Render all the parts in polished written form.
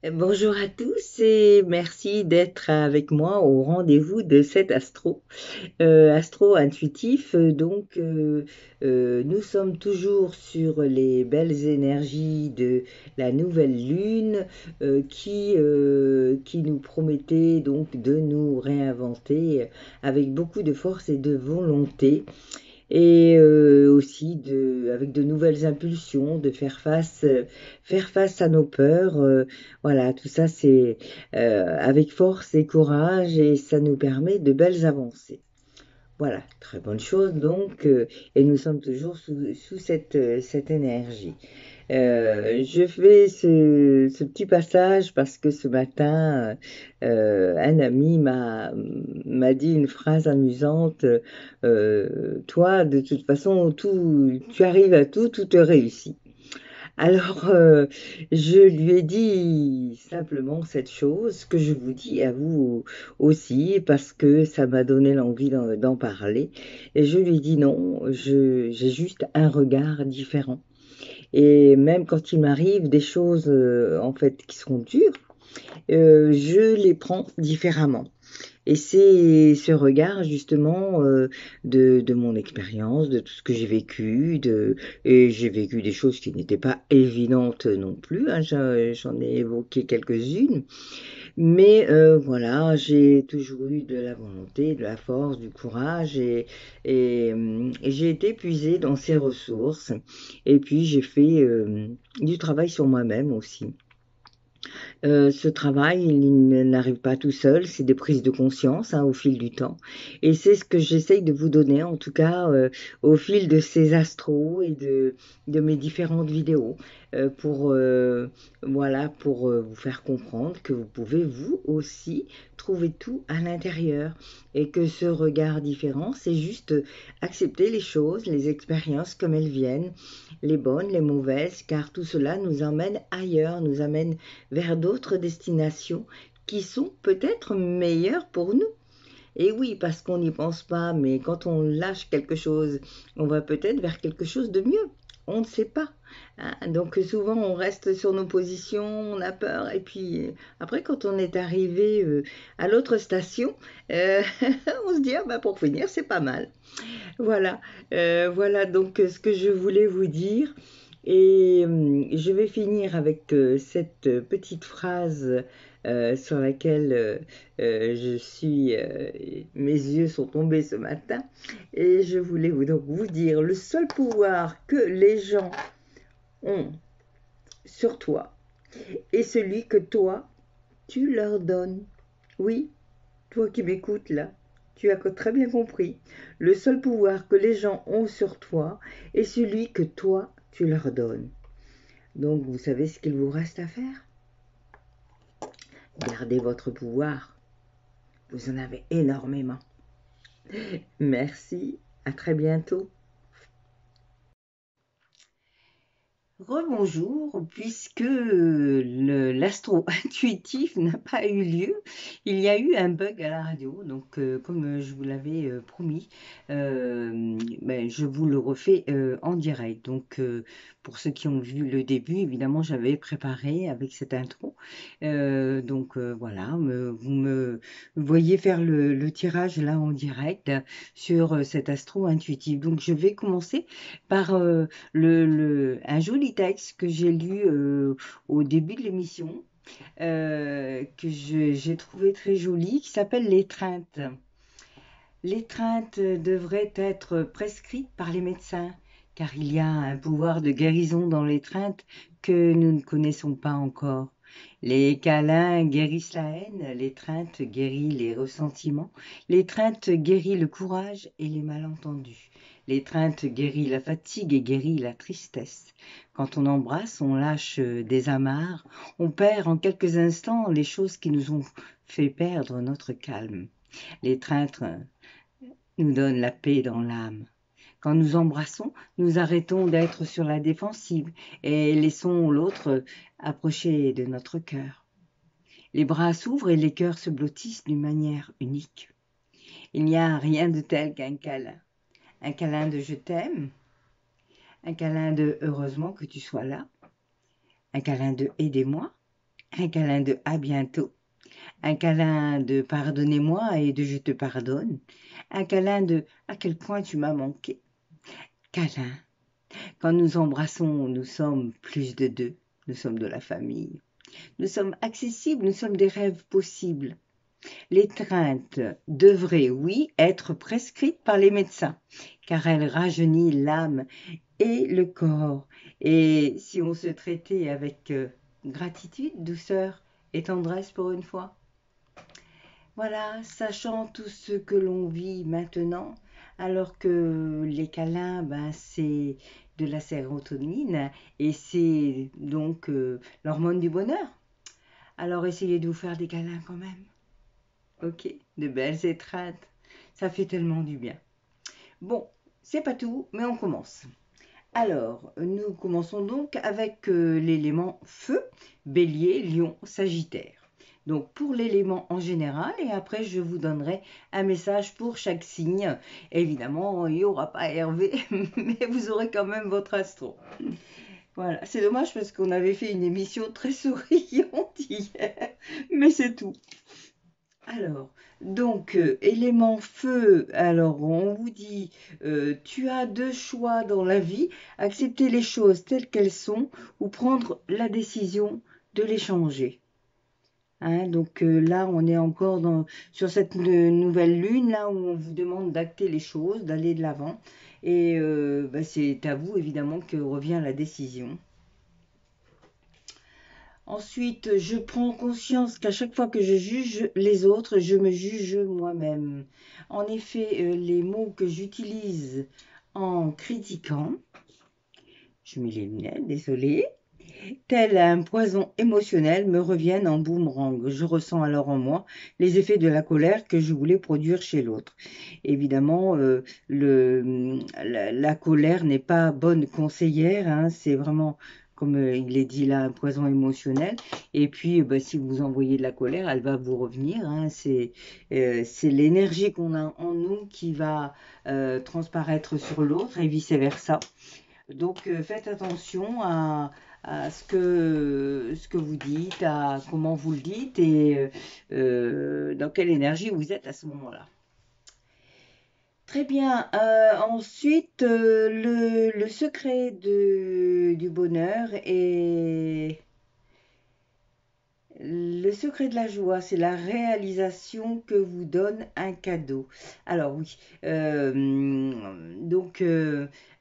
Bonjour à tous et merci d'être avec moi au rendez-vous de cet astro intuitif. Nous sommes toujours sur les belles énergies de la nouvelle lune qui nous promettait donc de nous réinventer avec beaucoup de force et de volonté et aussi avec de nouvelles impulsions, de faire face à nos peurs. Voilà, tout ça c'est avec force et courage et ça nous permet de belles avancées. Voilà, très bonne chose donc, et nous sommes toujours sous cette énergie. Je fais ce petit passage parce que ce matin, un ami m'a dit une phrase amusante. Toi, de toute façon, tu arrives à tout, tout te réussit. Alors, je lui ai dit simplement cette chose que je vous dis à vous aussi parce que ça m'a donné l'envie d'en parler. Et je lui ai dit non, j'ai juste un regard différent. Et même quand il m'arrive des choses en fait qui sont dures, je les prends différemment. Et c'est ce regard justement de mon expérience, de tout ce que j'ai vécu, et j'ai vécu des choses qui n'étaient pas évidentes non plus, hein, j'en ai évoqué quelques-unes, mais voilà, j'ai toujours eu de la volonté, de la force, du courage, et j'ai été puisée dans ces ressources, et puis j'ai fait du travail sur moi-même aussi. Ce travail, il n'arrive pas tout seul, c'est des prises de conscience au fil du temps. Et c'est ce que j'essaye de vous donner, en tout cas, au fil de ces astros et de mes différentes vidéos, pour vous faire comprendre que vous pouvez vous aussi trouver tout à l'intérieur et que ce regard différent, c'est juste accepter les choses, les expériences comme elles viennent, les bonnes, les mauvaises, car tout cela nous emmène ailleurs, nous amène vers d'autres destinations qui sont peut-être meilleures pour nous. Et oui, parce qu'on n'y pense pas, mais quand on lâche quelque chose, on va peut-être vers quelque chose de mieux. On ne sait pas. Donc souvent on reste sur nos positions, on a peur, et puis après quand on est arrivé à l'autre station, euh, on se dit ah bah pour finir c'est pas mal. Voilà, voilà donc ce que je voulais vous dire. Et je vais finir avec cette petite phrase sur laquelle mes yeux sont tombés ce matin. Et je voulais donc vous dire, le seul pouvoir que les gens ont sur toi est celui que toi, tu leur donnes. Oui, toi qui m'écoutes là, tu as très bien compris. Le seul pouvoir que les gens ont sur toi est celui que toi, tu leur donnes. Donc, vous savez ce qu'il vous reste à faire? Gardez votre pouvoir. Vous en avez énormément. Merci, à très bientôt. Rebonjour, puisque l'astro intuitif n'a pas eu lieu, il y a eu un bug à la radio. Donc, comme je vous l'avais promis, je vous le refais en direct. Donc, pour ceux qui ont vu le début, évidemment, j'avais préparé avec cette intro. Voilà, vous me voyez faire le tirage là en direct sur cet astro intuitif. Donc, je vais commencer par un joli texte que j'ai lu au début de l'émission, que j'ai trouvé très joli, qui s'appelle L'étreinte. L'étreinte devrait être prescrite par les médecins, car il y a un pouvoir de guérison dans l'étreinte que nous ne connaissons pas encore. Les câlins guérissent la haine, l'étreinte guérit les ressentiments, l'étreinte guérit le courage et les malentendus. L'étreinte guérit la fatigue et guérit la tristesse. Quand on embrasse, on lâche des amarres, on perd en quelques instants les choses qui nous ont fait perdre notre calme. L'étreinte nous donne la paix dans l'âme. Quand nous embrassons, nous arrêtons d'être sur la défensive et laissons l'autre approcher de notre cœur. Les bras s'ouvrent et les cœurs se blottissent d'une manière unique. Il n'y a rien de tel qu'un câlin. Un câlin de je t'aime, un câlin de heureusement que tu sois là, un câlin de aidez-moi, un câlin de à bientôt, un câlin de pardonnez-moi et de je te pardonne, un câlin de à quel point tu m'as manqué. Câlin. Quand nous embrassons, nous sommes plus de deux, nous sommes de la famille. Nous sommes accessibles, nous sommes des rêves possibles. L'étreinte devrait, oui, être prescrite par les médecins, car elle rajeunit l'âme et le corps. Et si on se traitait avec gratitude, douceur et tendresse pour une fois, voilà, sachant tout ce que l'on vit maintenant, alors que les câlins, ben, c'est de la sérotonine et c'est donc l'hormone du bonheur. Alors essayez de vous faire des câlins quand même. Ok, de belles étreintes. Ça fait tellement du bien. Bon, c'est pas tout, mais on commence. Alors, nous commençons donc avec l'élément feu, bélier, lion, sagittaire. Donc pour l'élément en général, et après je vous donnerai un message pour chaque signe. Évidemment, il n'y aura pas Hervé, mais vous aurez quand même votre astro. Voilà, c'est dommage parce qu'on avait fait une émission très souriante hier, mais c'est tout. Alors, donc, élément feu, alors on vous dit, tu as deux choix dans la vie, accepter les choses telles qu'elles sont ou prendre la décision de les changer. Hein, donc là, on est encore sur cette nouvelle lune, là où on vous demande d'acter les choses, d'aller de l'avant. Et bah, c'est à vous, évidemment, que revient la décision. Ensuite, je prends conscience qu'à chaque fois que je juge les autres, je me juge moi-même. En effet, les mots que j'utilise en critiquant, je mets les lunettes, désolée, tel un poison émotionnel me reviennent en boomerang. Je ressens alors en moi les effets de la colère que je voulais produire chez l'autre. Évidemment, la colère n'est pas bonne conseillère, hein, c'est vraiment, comme il est dit là, un poison émotionnel. Et puis, bah, si vous envoyez de la colère, elle va vous revenir. Hein, c'est l'énergie qu'on a en nous qui va transparaître sur l'autre et vice-versa. Donc, faites attention à ce que vous dites, à comment vous le dites et dans quelle énergie vous êtes à ce moment-là. Très bien. Ensuite, le secret du bonheur est le secret de la joie, c'est la réalisation que vous donne un cadeau. Alors oui, donc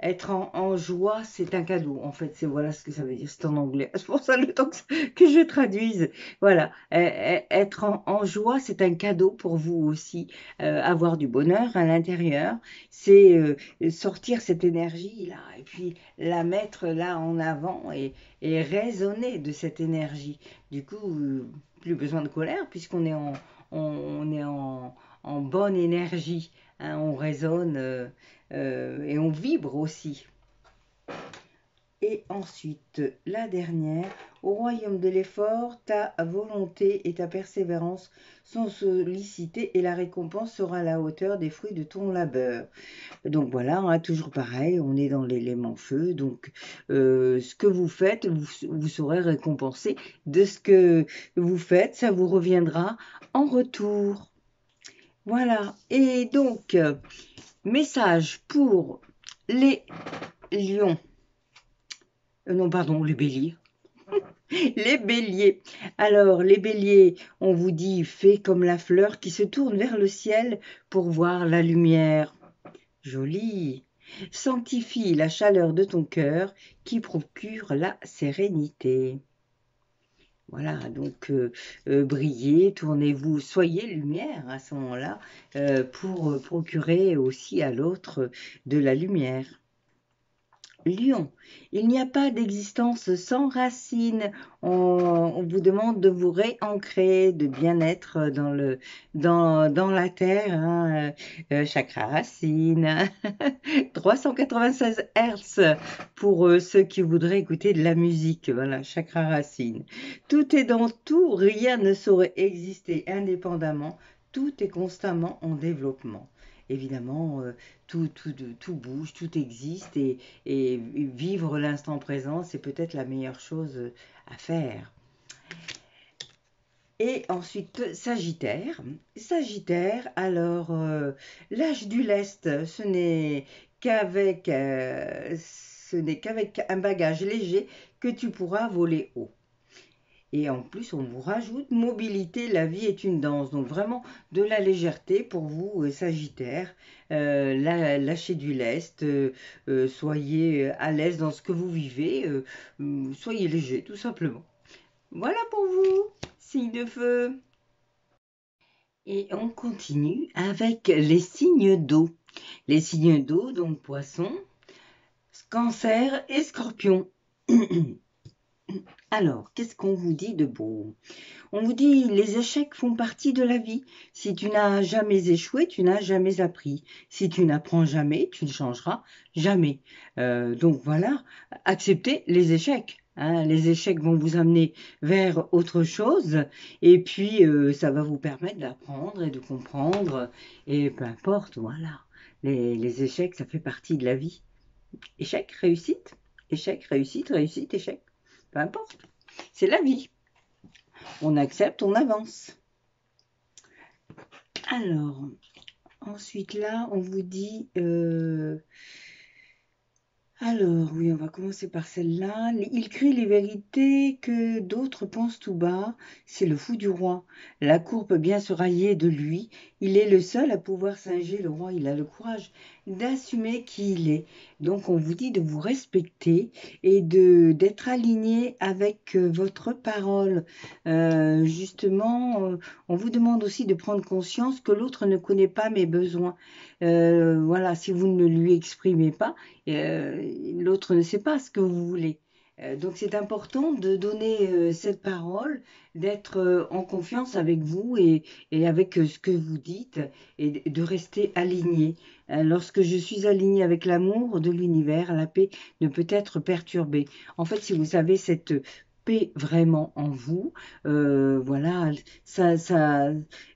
être en joie, c'est un cadeau. En fait, c'est voilà ce que ça veut dire. C'est en anglais. C'est pour ça le temps que je traduise. Voilà, être en joie, c'est un cadeau pour vous aussi. Avoir du bonheur à l'intérieur, c'est sortir cette énergie là et puis la mettre là en avant et raisonner de cette énergie. Du coup, plus besoin de colère puisqu'on est on est en bonne énergie. Hein, on résonne et on vibre aussi. Et ensuite, la dernière, au royaume de l'effort, ta volonté et ta persévérance sont sollicitées et la récompense sera à la hauteur des fruits de ton labeur. Donc voilà, hein, toujours pareil, on est dans l'élément feu, donc ce que vous faites, vous serez récompensé de ce que vous faites, ça vous reviendra en retour. Voilà, et donc, message pour les lions, non pardon, les béliers. Les béliers. Alors, les béliers, on vous dit, fais comme la fleur qui se tourne vers le ciel pour voir la lumière. Joli. Sanctifie la chaleur de ton cœur qui procure la sérénité. Voilà, donc brillez, tournez-vous, soyez lumière à ce moment-là pour procurer aussi à l'autre de la lumière. Lion, il n'y a pas d'existence sans racines. On vous demande de vous réancrer, de bien être dans la terre. Hein, chakra racine, 396 Hertz pour ceux qui voudraient écouter de la musique. Voilà, chakra racine. Tout est dans tout, rien ne saurait exister indépendamment. Tout est constamment en développement. Évidemment, tout bouge, tout existe et vivre l'instant présent, c'est peut-être la meilleure chose à faire. Et ensuite, Sagittaire. Sagittaire, alors, l'âge du lest, ce n'est qu'avec un bagage léger que tu pourras voler haut. Et en plus, on vous rajoute mobilité, la vie est une danse. Donc vraiment de la légèreté pour vous, Sagittaire. Lâchez du lest, soyez à l'aise dans ce que vous vivez, soyez léger, tout simplement. Voilà pour vous, signe de feu. Et on continue avec les signes d'eau. Les signes d'eau, donc poisson, cancer et scorpion. Alors, qu'est-ce qu'on vous dit de beau? On vous dit, les échecs font partie de la vie. Si tu n'as jamais échoué, tu n'as jamais appris. Si tu n'apprends jamais, tu ne changeras jamais. Donc voilà, acceptez les échecs. Hein. Les échecs vont vous amener vers autre chose et puis ça va vous permettre d'apprendre et de comprendre et peu importe, voilà. Les échecs, ça fait partie de la vie. Échec, réussite, réussite, échec. Peu importe, c'est la vie. On accepte, on avance. Alors, ensuite là, on vous dit... Alors, oui, on va commencer par celle-là. Il crie les vérités que d'autres pensent tout bas. C'est le fou du roi. La cour peut bien se railler de lui. Il est le seul à pouvoir singer. Le roi, il a le courage d'assumer qui il est. Donc, on vous dit de vous respecter et d'être aligné avec votre parole. Justement, on vous demande aussi de prendre conscience que l'autre ne connaît pas mes besoins. Voilà, si vous ne lui exprimez pas, l'autre ne sait pas ce que vous voulez. Donc c'est important de donner cette parole, d'être en confiance avec vous et avec ce que vous dites et de rester aligné. Lorsque je suis alignée avec l'amour de l'univers, la paix ne peut être perturbée. En fait, si vous avez cette paix vraiment en vous, voilà, ça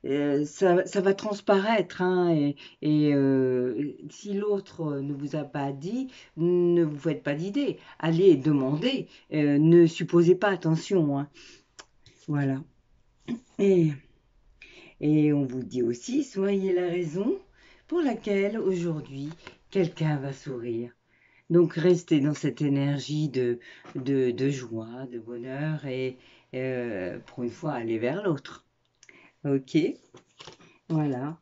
va transparaître, hein, et si l'autre ne vous a pas dit, ne vous faites pas d'idée. Allez demander, ne supposez pas, attention. Hein. Voilà. Et, et on vous dit aussi, soyez la raison pour laquelle aujourd'hui quelqu'un va sourire. Donc restez dans cette énergie de joie, de bonheur et pour une fois aller vers l'autre. Ok, voilà.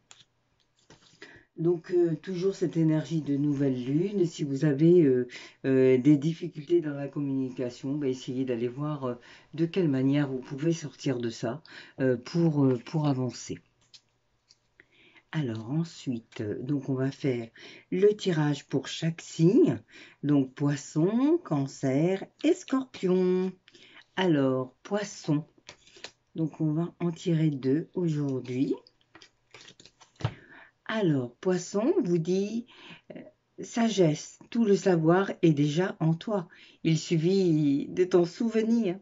Donc, toujours cette énergie de nouvelle lune. Si vous avez des difficultés dans la communication, bah, essayez d'aller voir de quelle manière vous pouvez sortir de ça pour avancer. Alors ensuite, donc on va faire le tirage pour chaque signe. Donc poisson, cancer et scorpion. Alors, poisson. Donc on va en tirer 2 aujourd'hui. Alors, poisson vous dit sagesse, tout le savoir est déjà en toi. Il suffit de t'en souvenir.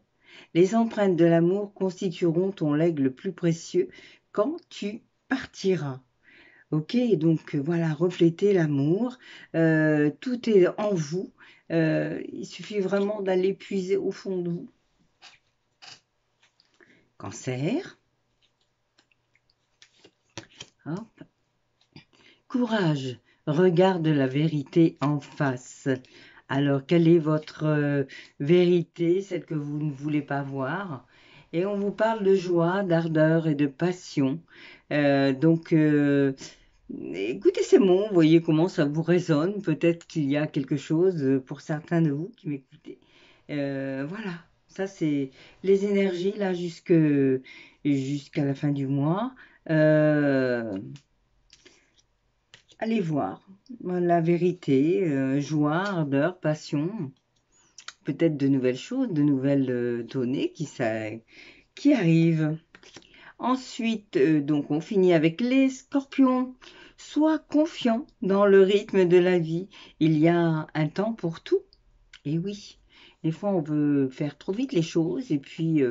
Les empreintes de l'amour constitueront ton legs le plus précieux quand tu partiras. Ok, donc voilà, reflétez l'amour. Tout est en vous. Il suffit vraiment d'aller puiser au fond de vous. Cancer. Hop. Courage, regarde la vérité en face. Alors, quelle est votre vérité, celle que vous ne voulez pas voir? Et on vous parle de joie, d'ardeur et de passion. Donc, écoutez ces mots, voyez comment ça vous résonne. Peut-être qu'il y a quelque chose pour certains de vous qui m'écoutez. Voilà, ça c'est les énergies là jusqu'à la fin du mois. Allez voir la vérité, joie, ardeur, passion, peut-être de nouvelles choses, de nouvelles données qui arrivent. Ensuite, donc on finit avec les scorpions. Sois confiant dans le rythme de la vie. Il y a un temps pour tout. Et oui, des fois on veut faire trop vite les choses et puis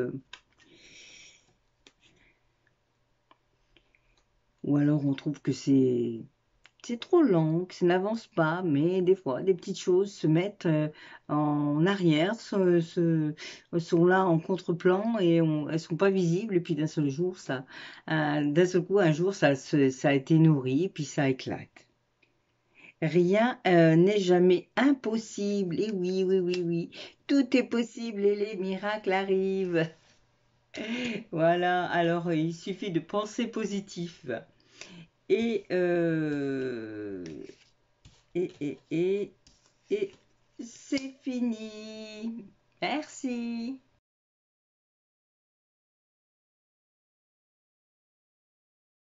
ou alors on trouve que c'est c'est trop lent, que ça n'avance pas, mais des fois, des petites choses se mettent en arrière, sont là en contre-plan et elles sont pas visibles. Et puis d'un seul coup, un jour, ça a été nourri, puis ça éclate. Rien n'est jamais impossible. Et oui, oui, oui, oui, tout est possible et les miracles arrivent. Voilà, alors il suffit de penser positif. Et, euh, et, et, et, et c'est fini. Merci.